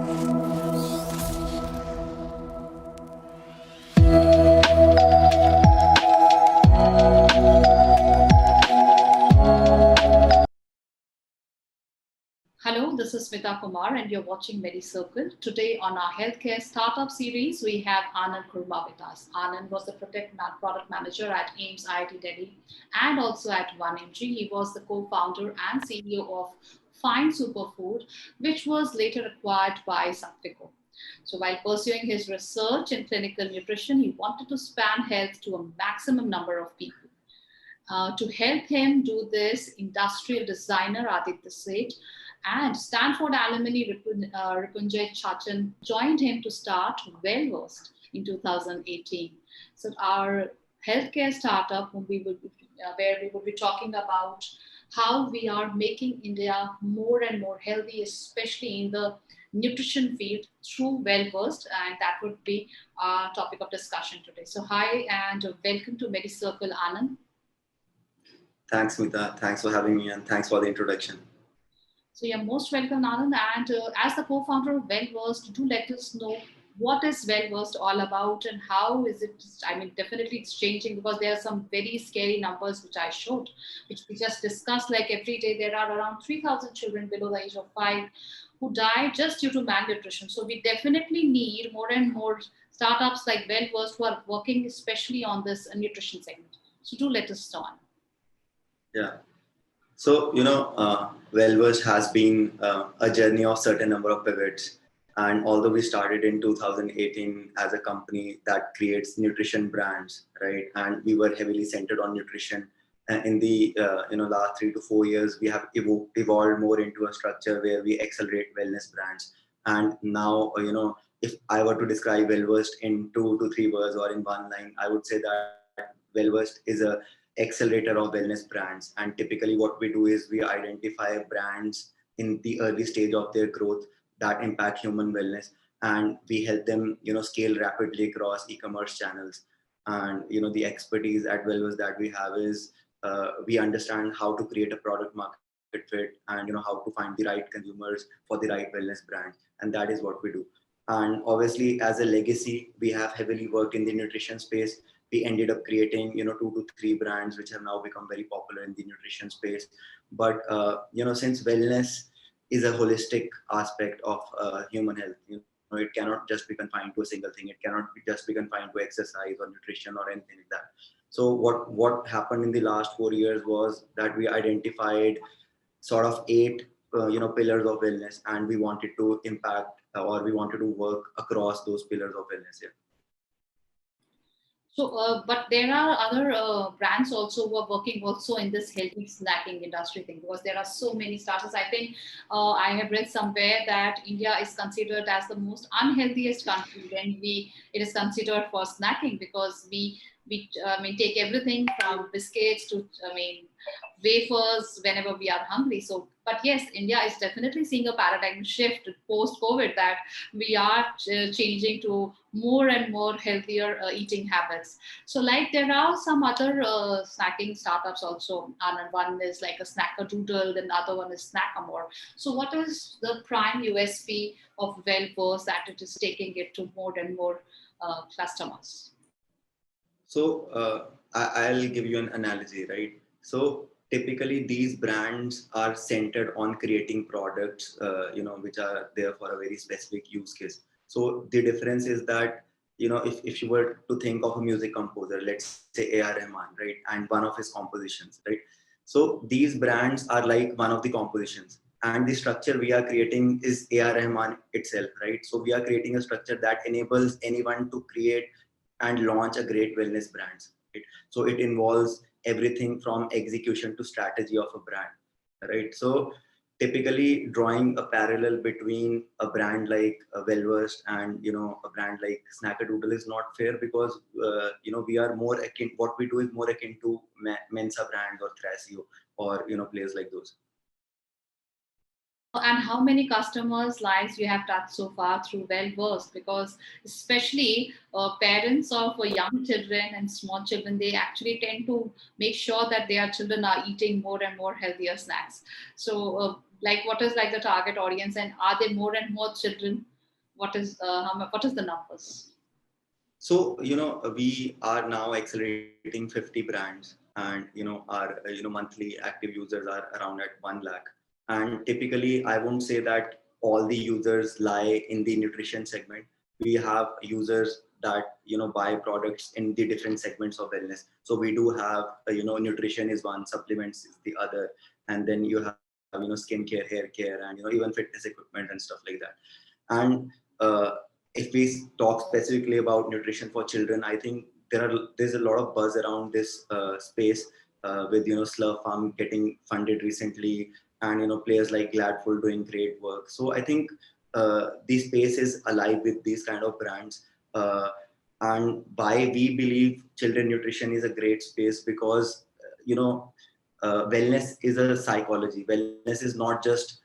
Hello, this is Smita Kumar and you're watching Medicircle. Today on our healthcare startup series, we have Aanan Khurma with us. Aanan was the product manager at AIIMS IIT Delhi and also at 1mg. He was the co-founder and CEO of Fine Superfood, which was later acquired by Saptico. So while pursuing his research in clinical nutrition, he wanted to span health to a maximum number of people. To help him do this, industrial designer Aditya Seth and Stanford alumni Ripunjay Chachan joined him to start Wellversed in 2018. So our healthcare startup, where we will be talking about how we are making India more and more healthy, especially in the nutrition field through Wellversed, and that would be our topic of discussion today. So hi and welcome to Medicircle, Aanan. Thanks, Smita. Thanks for having me and thanks for the introduction. So you're most welcome, Aanan. And as the co-founder of Wellversed, do let us know what is Wellversed all about and how is it? I mean, definitely it's changing because there are some very scary numbers which I showed, which we just discussed. Like every day, there are around 3,000 children below the age of 5 who die just due to malnutrition. So we definitely need more and more startups like Wellversed who are working especially on this nutrition segment. So do let us know. Yeah. So, Wellversed has been a journey of certain number of pivots. And although we started in 2018 as a company that creates nutrition brands, right? And we were heavily centered on nutrition. In the last 3 to 4 years, we have evolved more into a structure where we accelerate wellness brands. And now, if I were to describe Wellversed in 2 to 3 words or in one line, I would say that Wellversed is a accelerator of wellness brands. And typically what we do is we identify brands in the early stage of their growth that impact human wellness, and we help them scale rapidly across e-commerce channels. And the expertise at Wellversed that we have is we understand how to create a product market fit and how to find the right consumers for the right wellness brand, and that is what we do. And obviously as a legacy, we have heavily worked in the nutrition space. We ended up creating 2 to 3 brands which have now become very popular in the nutrition space. But since wellness is a holistic aspect of human health, it cannot just be confined to a single thing. It cannot just be confined to exercise or nutrition or anything like that. So what happened in the last 4 years was that we identified sort of 8 pillars of wellness, and we wanted to impact or we wanted to work across those pillars of wellness. Yeah. So, but there are other brands also who are working also in this healthy snacking industry thing, because there are so many startups. I think I have read somewhere that India is considered as the most unhealthiest country when it is considered for snacking, because we take everything from biscuits to wafers whenever we are hungry. So, but yes, India is definitely seeing a paradigm shift post-COVID, that we are changing to more and more healthier eating habits. So like there are some other snacking startups also, and one is like a Snackadoodle, then the other one is Snackamore. So what is the prime USP of Wellversed that it is taking it to more and more customers? So I'll give you an analogy, right? So typically these brands are centered on creating products, which are there for a very specific use case. So the difference is that, if you were to think of a music composer, let's say A.R. Rahman, right? And one of his compositions, right? So these brands are like one of the compositions, and the structure we are creating is A.R. Rahman itself, right? So we are creating a structure that enables anyone to create and launch a great wellness brands. Right? So it involves everything from execution to strategy of a brand, right? So typically drawing a parallel between a brand like Wellversed and a brand like Snackadoodle is not fair, because we are more akin. What we do is more akin to Mensa brands or Thrasio or players like those. And how many customers' lives you have touched so far through Wellversed? Because especially parents of young children and small children, they actually tend to make sure that their children are eating more and more healthier snacks. So like what is like the target audience, and are there more and more children What is what is the numbers? So, we are now accelerating 50 brands, and, our, monthly active users are around at 1 lakh. And typically, I won't say that all the users lie in the nutrition segment. We have users that, buy products in the different segments of wellness. So we do have, nutrition is one, supplements is the other. And then you have, skincare, hair care, and, even fitness equipment and stuff like that. And, if we talk specifically about nutrition for children, I think there's a lot of buzz around this space, with Slurp Farm getting funded recently, and players like Gladful doing great work. So I think the space is alive with these kind of brands, and why we believe children nutrition is a great space, because wellness is a psychology. Wellness is not just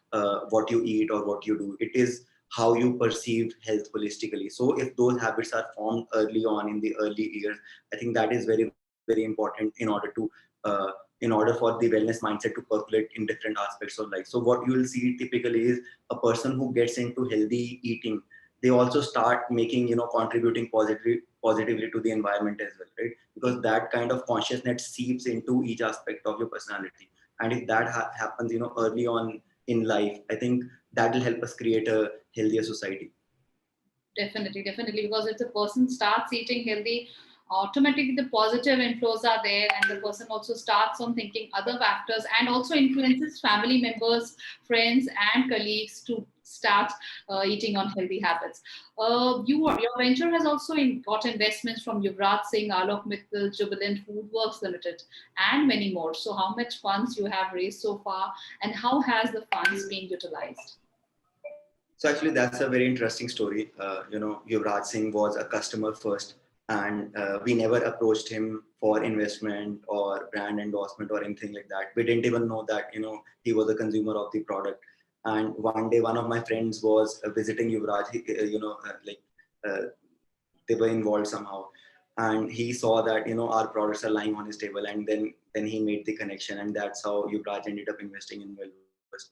what you eat or what you do. It is how you perceive health holistically. So if those habits are formed early on in the early years, I think that is very, very important in order for the wellness mindset to percolate in different aspects of life. So what you will see typically is a person who gets into healthy eating, they also start making, contributing positively to the environment as well, right? Because that kind of consciousness seeps into each aspect of your personality. And if that happens, early on in life, I think that will help us create a healthier society. Definitely, definitely. Because if the person starts eating healthy, automatically the positive inflows are there, and the person also starts on thinking other factors, and also influences family members, friends, and colleagues to start eating on healthy habits. Your venture has also got investments from Yuvraj Singh, Alok Mittal, Jubilant Foodworks Limited, and many more. So, how much funds you have raised so far, and how has the funds been utilized? So actually, that's a very interesting story. Yuvraj Singh was a customer first, and we never approached him for investment or brand endorsement or anything like that. We didn't even know that he was a consumer of the product. And one day, one of my friends was visiting Yuvraj. Uh, they were involved somehow, and he saw that our products are lying on his table, and then he made the connection, and that's how Yuvraj ended up investing in Wellversed.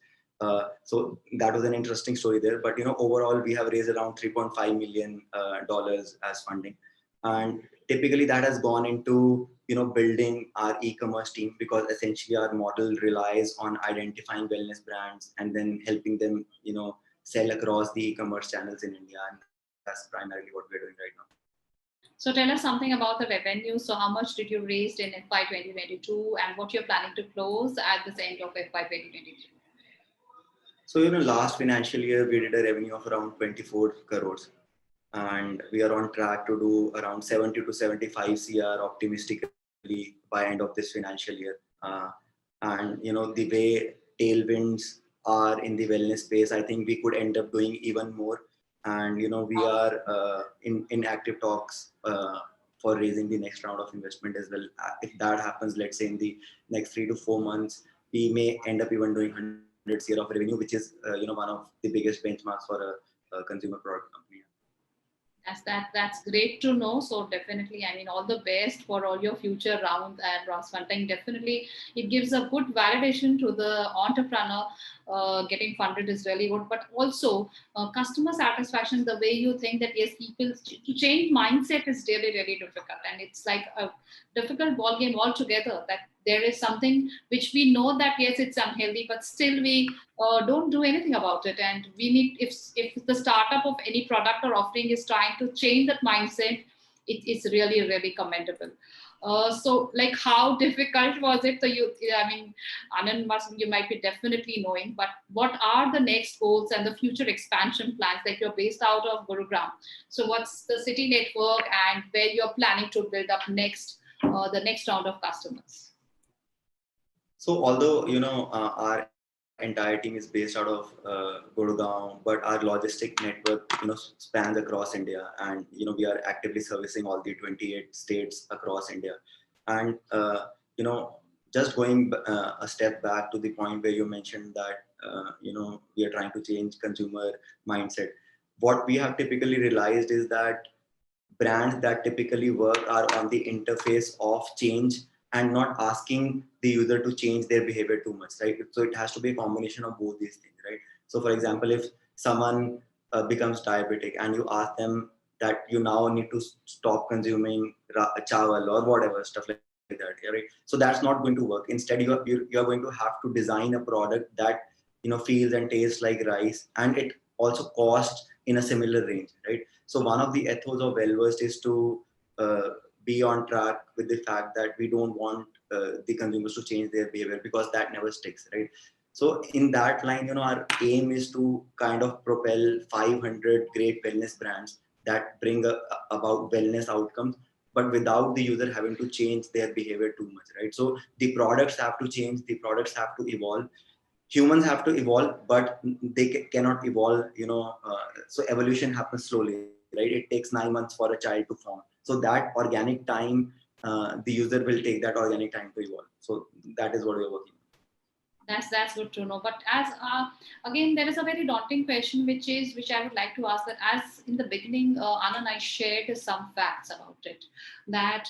So that was an interesting story there. But overall, we have raised around 3.5 million dollars as funding, and typically that has gone into building our e-commerce team, because essentially our model relies on identifying wellness brands and then helping them sell across the e-commerce channels in India, and that's primarily what we're doing right now. So tell us something about the revenue. So how much did you raise in FY 2022, and what you're planning to close at the end of FY 2023? So, last financial year, we did a revenue of around 24 crores, and we are on track to do around 70 to 75 CR optimistically by end of this financial year. And, the way tailwinds are in the wellness space, I think we could end up doing even more. And, we are in active talks for raising the next round of investment as well. If that happens, let's say in the next 3 to 4 months, we may end up even doing 100 CR of revenue, which is one of the biggest benchmarks for a consumer product company. That's great to know. So definitely, I mean, all the best for all your future rounds and rounds funding. Definitely, it gives a good validation to the entrepreneur. Getting funded is really good, but also customer satisfaction. The way you think that yes, people to change mindset is really really difficult, and it's like a difficult ball game altogether. That there is something which we know that yes, it's unhealthy, but still we don't do anything about it. And we need, if the startup of any product or offering is trying to change that mindset, it is really really commendable. So like how difficult was it? So I mean, Anand, you might be definitely knowing, but what are the next goals and the future expansion plans? Like you're based out of Gurugram, so what's the city network and where you're planning to build up next, the next round of customers? So although our entire team is based out of Gurgaon, but our logistic network spans across India, and we are actively servicing all the 28 states across India. And just going a step back to the point where you mentioned that we are trying to change consumer mindset. What we have typically realized is that brands that typically work are on the interface of change and not asking the user to change their behavior too much, right? So it has to be a combination of both these things, right? So for example, if someone becomes diabetic and you ask them that you now need to stop consuming chawal or whatever stuff like that, right? So that's not going to work. Instead, you're going to have to design a product that feels and tastes like rice, and it also costs in a similar range, right? So one of the ethos of Wellversed is to be on track with the fact that we don't want the consumers to change their behavior, because that never sticks, right? So in that line, our aim is to kind of propel 500 great wellness brands that bring about wellness outcomes, but without the user having to change their behavior too much, right? So the products have to change, the products have to evolve. Humans have to evolve, but they cannot evolve, so evolution happens slowly, right? It takes 9 months for a child to form. So that organic time, the user will take that organic time to evolve. So that is what we're working on. That's good to know. But as again, there is a very daunting question, which I would like to ask. That as in the beginning, Anand, I shared some facts about it. That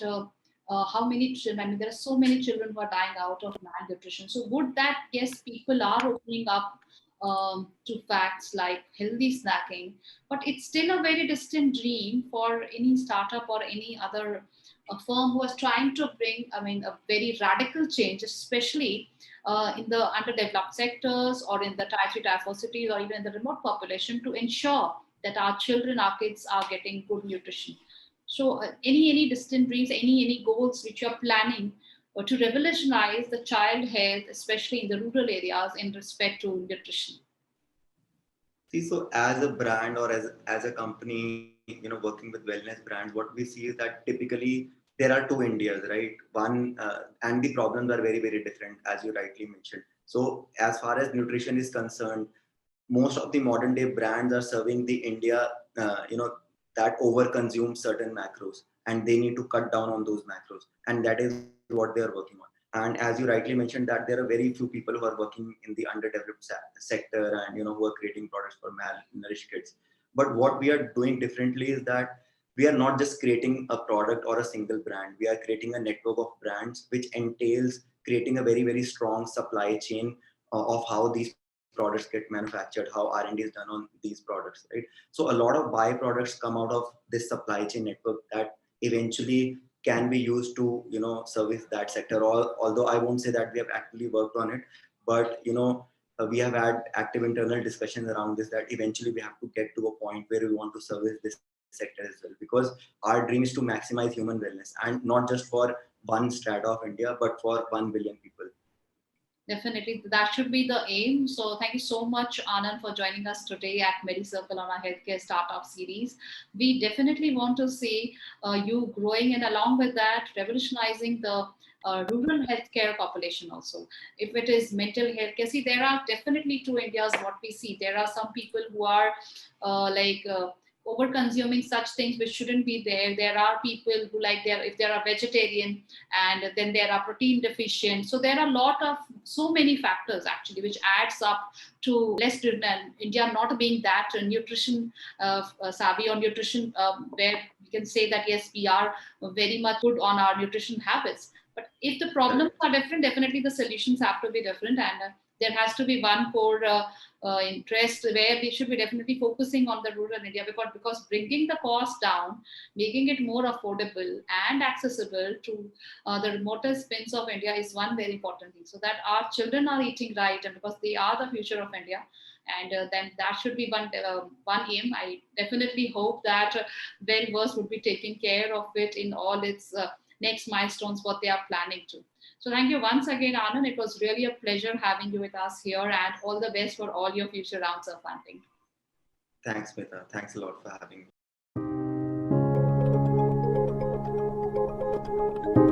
how many children? I mean, there are so many children who are dying out of malnutrition. So would that, yes, people are opening up to facts like healthy snacking, but it's still a very distant dream for any startup or any other firm who is trying to bring, I mean, a very radical change, especially in the underdeveloped sectors or in the Tier 3, Tier 4 cities or even in the remote population, to ensure that our children, our kids are getting good nutrition. So any distant dreams, any goals which you're planning to revolutionize the child health, especially in the rural areas in respect to nutrition? See, so as a brand or as a company, working with wellness brands, what we see is that typically there are two Indias, right? One, and the problems are very, very different, as you rightly mentioned. So as far as nutrition is concerned, most of the modern day brands are serving the India, that over consumes certain macros, and they need to cut down on those macros, and that is what they are working on. And as you rightly mentioned, that there are very few people who are working in the underdeveloped sector, and who are creating products for malnourished kids. But what we are doing differently is that we are not just creating a product or a single brand. We are creating a network of brands, which entails creating a very, very strong supply chain of how these products get manufactured, how R&D is done on these products, right? So a lot of byproducts come out of this supply chain network that eventually can be used to service that sector. Although I won't say that we have actually worked on it, but we have had active internal discussions around this, that eventually we have to get to a point where we want to service this sector as well, because our dream is to maximize human wellness, and not just for one strata of India, but for 1 billion people. Definitely, that should be the aim. So, thank you so much, Anand, for joining us today at Medicircle on our healthcare startup series. We definitely want to see you growing, and along with that, revolutionizing the rural healthcare population also. If it is mental health care, see, there are definitely two Indias. What we see, there are some people who are over consuming such things which shouldn't be there. There are people who if they are vegetarian, and then there are protein deficient. So there are a lot of so many factors actually which adds up to less India not being that nutrition savvy or nutrition where we can say that yes, we are very much good on our nutrition habits. But if the problems are different, definitely the solutions have to be different, and there has to be one core interest where we should be definitely focusing on the rural India, because bringing the cost down, making it more affordable and accessible to the remotest pins of India is one very important thing, so that our children are eating right, and because they are the future of India. And then that should be one aim. I definitely hope that Wellversed would be taking care of it in all its next milestones, what they are planning to. So thank you once again, Anand. It was really a pleasure having you with us here, and all the best for all your future rounds of funding. Thanks, Mita. Thanks a lot for having me.